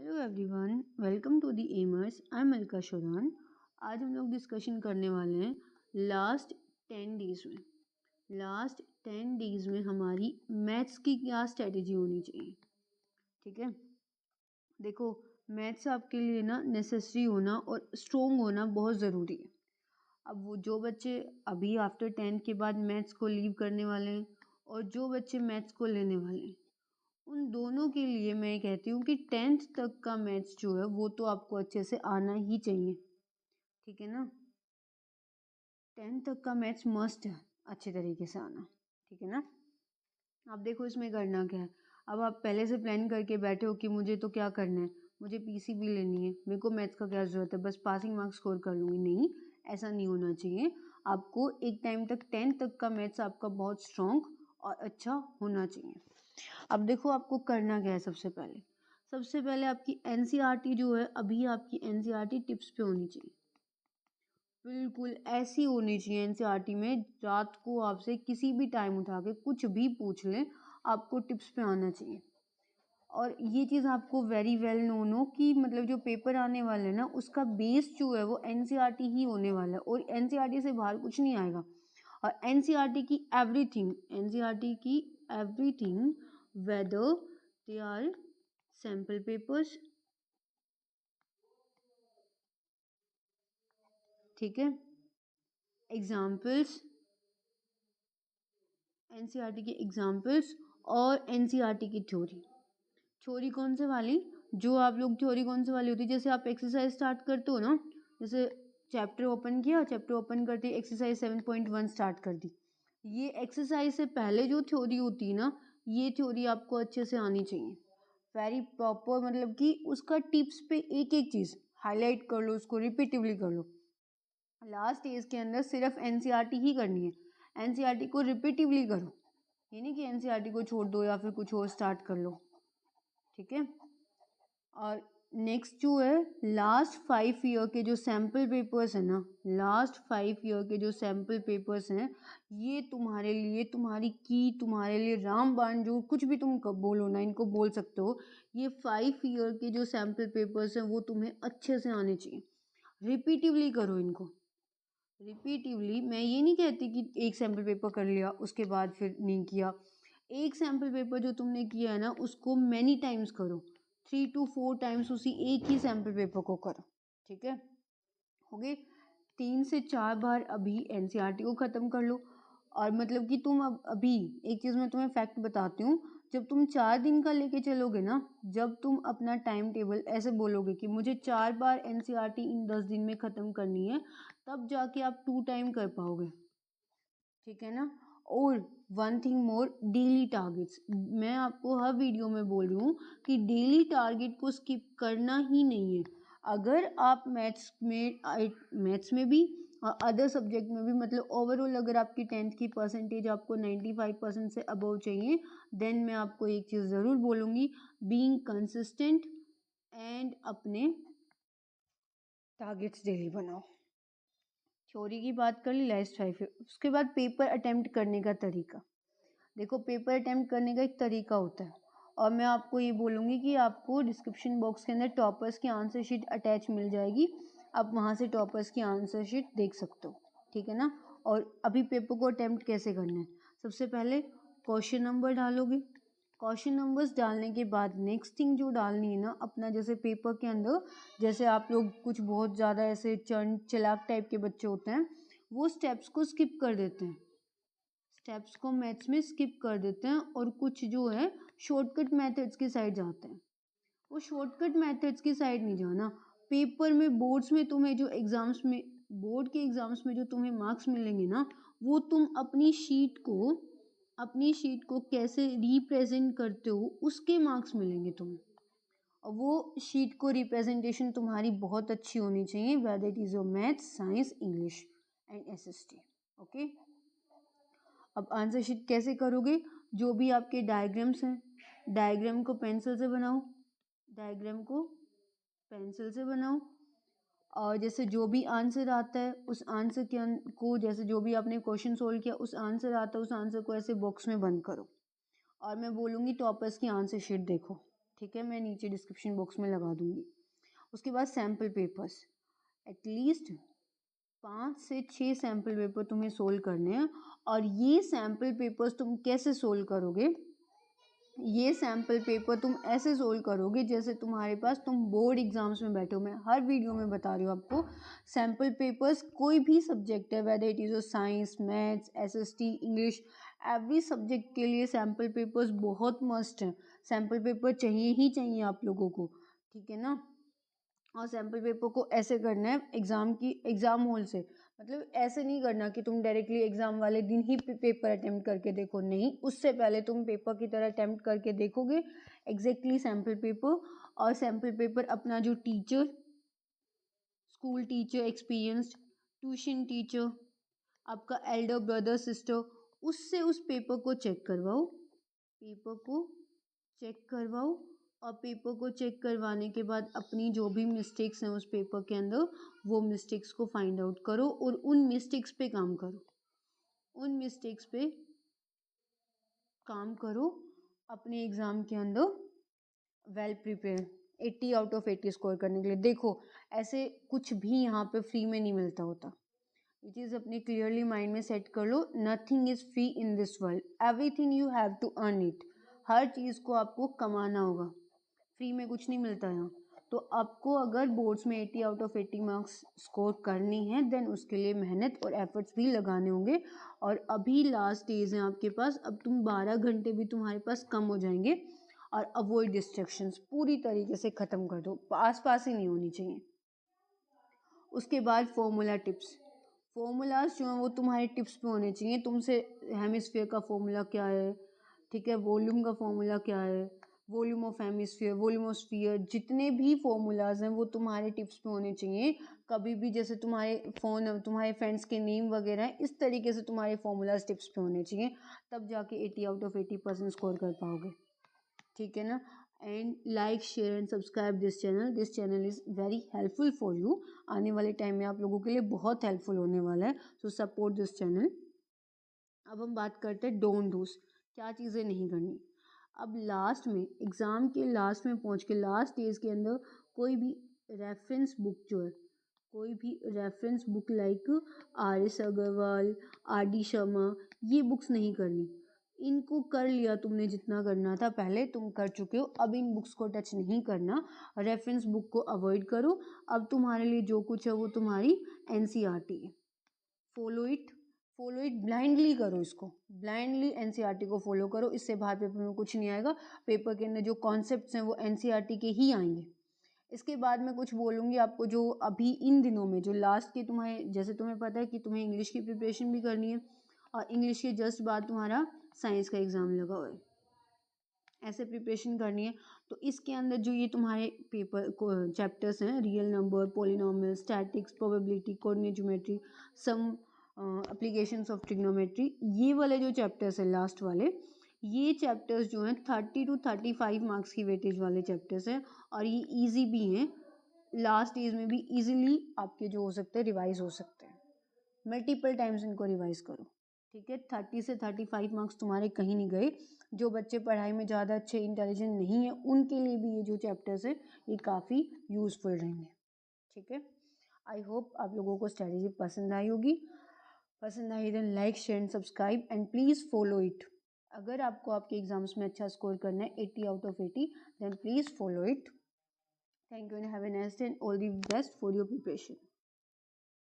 Hello everyone, welcome to the Aimers. I am Alka Shoran. आज हम लोग डिस्कशन करने वाले हैं लास्ट 10 डेज़ में। लास्ट 10 डेज़ में हमारी मैथ्स की क्या स्ट्रेटेजी होनी चाहिए। ठीक है, देखो मैथ्स आपके लिए ना नेसेसरी होना और स्ट्रोंग होना बहुत ज़रूरी है। अब वो जो बच्चे अभी आफ्टर 10 के बाद मैथ्स को लीव करने वाले हैं और जो बच्चे मैथ्स को लेने वाले हैं, उन दोनों के लिए मैं कहती हूँ कि 10th तक का मैथ्स जो है वो तो आपको अच्छे से आना ही चाहिए। ठीक है ना, 10th तक का मैथ्स मस्ट है अच्छे तरीके से आना। ठीक है ना। अब देखो इसमें करना क्या है। अब आप पहले से प्लान करके बैठे हो कि मुझे तो क्या करना है, मुझे पीसीबी लेनी है, मेरे को मैथ्स का क्या ज़रूरत है, बस पासिंग मार्क्स स्कोर कर लूँगी। नहीं, ऐसा नहीं होना चाहिए। आपको एक टाइम तक 10th तक का मैथ्स आपका बहुत स्ट्रॉन्ग और अच्छा होना चाहिए। अब देखो आपको करना क्या है। सबसे पहले आपकी एनसीईआरटी जो है, अभी आपकी एनसीईआरटी टिप्स पे होनी चाहिए। बिल्कुल ऐसी होनी चाहिए एनसीईआरटी में, रात को आपसे किसी भी टाइम उठा के कुछ भी पूछ लें, आपको टिप्स पे आना चाहिए। और ये चीज़ आपको वेरी वेल नोन हो कि मतलब जो पेपर आने वाला है ना, उसका बेस जो है वो एनसीईआरटी ही होने वाला है और एनसीईआरटी से बाहर कुछ नहीं आएगा। और एनसीईआरटी की everything whether they are sample papers, ठीक है, एग्जाम्पल्स, एनसीईआरटी के एग्जाम्पल्स और एनसीईआरटी की थ्योरी। थ्योरी कौन से वाली, जो आप लोग थ्योरी कौन से वाली होती है, जैसे आप एक्सरसाइज स्टार्ट करते हो ना, जैसे चैप्टर ओपन किया, चैप्टर ओपन करते एक्सरसाइज 7.1 स्टार्ट कर दी। ये एक्सरसाइज से पहले जो थ्योरी होती है ना, ये थ्योरी आपको अच्छे से आनी चाहिए। वेरी प्रॉपर, मतलब कि उसका टिप्स पे एक एक चीज़ हाईलाइट कर लो, उसको रिपीटिवली कर लो। लास्ट एज के अंदर सिर्फ एनसीईआरटी ही करनी है, एनसीईआरटी को रिपीटिवली करो। ये नहीं कि एनसीईआरटी को छोड़ दो या फिर कुछ और स्टार्ट कर लो। ठीक है। और नेक्स्ट जो है, लास्ट 5 ईयर के जो सैम्पल पेपर्स हैं ना, लास्ट 5 ईयर के जो सैम्पल पेपर्स हैं, ये तुम्हारे लिए, तुम्हारे लिए रामबाण, जो कुछ भी तुम बोलो ना, इनको बोल सकते हो। ये 5 ईयर के जो सैम्पल पेपर्स हैं वो तुम्हें अच्छे से आने चाहिए। रिपीटिवली करो इनको, रिपीटिवली। मैं ये नहीं कहती कि एक सैम्पल पेपर कर लिया उसके बाद फिर नहीं किया। एक सैम्पल पेपर जो तुमने किया है ना, उसको मैनी टाइम्स करो, 3 to 4 टाइम्स उसी एक ही सैम्पल पेपर को करो। ठीक है, हो गए 3 से 4 बार। अभी एनसीईआरटी को ख़त्म कर लो। और मतलब कि तुम अब अभी एक चीज़ मैं तुम्हें फैक्ट बताती हूँ, जब तुम 4 दिन का लेके चलोगे ना, जब तुम अपना टाइम टेबल ऐसे बोलोगे कि मुझे 4 बार एनसीईआरटी इन 10 दिन में ख़त्म करनी है, तब जाके आप 2 टाइम कर पाओगे। ठीक है ना। और one thing more, daily targets. मैं आपको हर वीडियो में बोल रही हूँ कि डेली टारगेट को स्किप करना ही नहीं है। अगर आप मैथ्स में भी और अदर सब्जेक्ट में भी, मतलब ओवरऑल अगर आपकी 10th की परसेंटेज आपको 95% से अबव चाहिए, देन मैं आपको एक चीज़ ज़रूर बोलूँगी, बीइंग कंसिस्टेंट एंड अपने टारगेट्स डेली बनाओ। थ्योरी की बात कर ली, लास्ट 5 ईयर। उसके बाद पेपर अटेम्प्ट करने का तरीका। देखो पेपर अटेम्प्ट करने का एक तरीका होता है, और मैं आपको ये बोलूँगी कि आपको डिस्क्रिप्शन बॉक्स के अंदर टॉपर्स की आंसर शीट अटैच मिल जाएगी, आप वहाँ से टॉपर्स की आंसर शीट देख सकते हो। ठीक है ना। और अभी पेपर को अटेम्प्ट कैसे करना है, सबसे पहले क्वेश्चन नंबर डालोगे। क्वेश्चन नंबर्स डालने के बाद नेक्स्ट थिंग जो डालनी है ना, अपना जैसे पेपर के अंदर, जैसे आप लोग कुछ बहुत ज़्यादा ऐसे चालाक टाइप के बच्चे होते हैं, वो स्टेप्स को स्किप कर देते हैं, स्टेप्स को मैथ्स में स्किप कर देते हैं और कुछ जो है शॉर्टकट मेथड्स की साइड जाते हैं। वो शॉर्टकट मेथड्स की साइड नहीं जाना। पेपर में, बोर्ड्स में तुम्हें जो एग्ज़ाम्स में, बोर्ड के एग्ज़ाम्स में जो तुम्हें मार्क्स मिलेंगे ना, वो तुम अपनी शीट को कैसे रिप्रेजेंट करते हो, उसके मार्क्स मिलेंगे तुम्हें। और वो शीट को रिप्रेजेंटेशन तुम्हारी बहुत अच्छी होनी चाहिए, whether it is your maths, science, English and SST. Okay. अब आंसर शीट कैसे करोगे, जो भी आपके डायग्राम्स हैं, डायग्राम को पेंसिल से बनाओ, डायग्राम को पेंसिल से बनाओ। और जैसे जो भी आंसर आता है उस आंसर को, जैसे जो भी आपने क्वेश्चन सोल्व किया उस आंसर आता है, उस आंसर को ऐसे बॉक्स में बंद करो। और मैं बोलूँगी टॉपर्स की आंसर शीट देखो। ठीक है, मैं नीचे डिस्क्रिप्शन बॉक्स में लगा दूँगी। उसके बाद सैम्पल पेपर्स, एटलीस्ट 5 से 6 सैम्पल पेपर तुम्हें सोल्व करने हैं। और ये सैम्पल पेपर्स तुम कैसे सोल्व करोगे, ये सैम्पल पेपर तुम ऐसे सोल्व करोगे जैसे तुम्हारे पास तुम बोर्ड एग्जाम्स में बैठे हो। मैं हर वीडियो में बता रही हूँ आपको, सैम्पल पेपर्स कोई भी सब्जेक्ट है, whether it is science, maths, SST, English, every subject के लिए सैम्पल पेपर्स बहुत मस्ट हैं। सैम्पल पेपर चाहिए ही चाहिए आप लोगों को, ठीक है ना। और सैम्पल पेपर को ऐसे करना है एग्ज़ाम हॉल से, मतलब ऐसे नहीं करना कि तुम डायरेक्टली एग्ज़ाम वाले दिन ही पेपर अटेम्प्ट करके देखो, नहीं, उससे पहले तुम पेपर की तरह अटेम्प्ट करके देखोगे एग्जैक्टली सैम्पल पेपर। और सैम्पल पेपर अपना जो teacher, school teacher experienced, tuition teacher, आपका एल्डर ब्रदर सिस्टर, उससे उस पेपर को चेक करवाओ, पेपर को चेक करवाओ। और पेपर को चेक करवाने के बाद अपनी जो भी मिस्टेक्स हैं उस पेपर के अंदर, वो मिस्टेक्स को फाइंड आउट करो और उन मिस्टेक्स पे काम करो, उन मिस्टेक्स पे काम करो अपने एग्ज़ाम के अंदर well prepare 80 out of 80 score करने के लिए। देखो, ऐसे कुछ भी यहाँ पे फ्री में नहीं मिलता होता, ये चीज़ अपने क्लियरली माइंड में सेट कर लो। Nothing is free in this world, everything you have to earn it. हर चीज़ को आपको कमाना होगा, फ्री में कुछ नहीं मिलता यहाँ। तो आपको अगर बोर्ड्स में 80 आउट ऑफ 80 मार्क्स स्कोर करनी है, देन उसके लिए मेहनत और एफर्ट्स भी लगाने होंगे। और अभी लास्ट डेज हैं आपके पास, अब तुम 12 घंटे भी तुम्हारे पास कम हो जाएंगे। और अवॉइड डिस्ट्रैक्शंस पूरी तरीके से ख़त्म कर दो, आस पास ही नहीं होनी चाहिए। उसके बाद फॉर्मूला टिप्स, फॉर्मूलाज जो हैं वो तुम्हारे टिप्स पे होने चाहिए। तुमसे हेमिस्फीयर का फॉर्मूला क्या है, ठीक है, वॉल्यूम का फॉर्मूला क्या है, volume of hemisphere, volume of sphere, जितने भी फॉर्मूलाज हैं वो तुम्हारे टिप्स पे होने चाहिए। कभी भी जैसे तुम्हारे फ्रेंड्स के नेम वगैरह हैं, इस तरीके से तुम्हारे फॉर्मूलाज टिप्स पे होने चाहिए, तब जाके 80 आउट ऑफ 80% स्कोर कर पाओगे, ठीक है ना। And like, share and subscribe this channel is very helpful for you. आने वाले टाइम में आप लोगों के लिए बहुत हेल्पफुल होने वाला है, सो सपोर्ट दिस चैनल। अब हम बात करते हैं डोंट डूज, क्या चीज़ें नहीं करनी। अब लास्ट में, एग्ज़ाम के लास्ट में पहुंच के, लास्ट डेज के अंदर कोई भी रेफरेंस बुक जो है, कोई भी reference book like RS Agarwal, RD Sharma, ये बुक्स नहीं करनी। इनको कर लिया तुमने, जितना करना था पहले तुम कर चुके हो, अब इन बुक्स को टच नहीं करना, रेफरेंस बुक को अवॉइड करो। अब तुम्हारे लिए जो कुछ है वो तुम्हारी NCERT है, follow it, follow it blindly करो, इसको ब्लाइंडली NCERT को फॉलो करो, इससे बाहर पेपर में कुछ नहीं आएगा। पेपर के अंदर जो कॉन्सेप्ट्स हैं वो NCERT के ही आएंगे। इसके बाद मैं कुछ बोलूँगी आपको, जो अभी इन दिनों में जो लास्ट के तुम्हारे, जैसे तुम्हें पता है कि तुम्हें इंग्लिश की प्रिपरेशन भी करनी है, और इंग्लिश के जस्ट बाद तुम्हारा साइंस का एग्ज़ाम लगा हुआ है, ऐसे प्रिपरेशन करनी है। तो इसके अंदर जो ये तुम्हारे पेपर को चैप्टर्स हैं, real number, polynomial, statics, probability, coordinate geometry, some applications of trigonometry, ये वाले जो चैप्टर्स हैं लास्ट वाले, ये चैप्टर्स जो हैं 30 to 35 मार्क्स की वेटेज वाले चैप्टर्स हैं, और ये ईजी भी हैं। लास्ट डेज में भी ईजिली आपके जो हो सकते हैं रिवाइज हो सकते हैं, मल्टीपल टाइम्स इनको रिवाइज करो, ठीक है। 30 से 35 मार्क्स तुम्हारे कहीं नहीं गए। जो बच्चे पढ़ाई में ज़्यादा अच्छे, इंटेलिजेंट नहीं है, उनके लिए भी ये जो चैप्टर्स हैं ये काफ़ी यूज़फुल रहेंगे, ठीक है। आई होप आप लोगों को स्ट्रैटेजी पसंद आई होगी। पसंद आई then like, share and subscribe and please follow it. अगर आपको आपके एग्जाम्स में अच्छा स्कोर करना है 80 out of 80, then please follow it. Thank you and have a nice day and all the best for your preparation.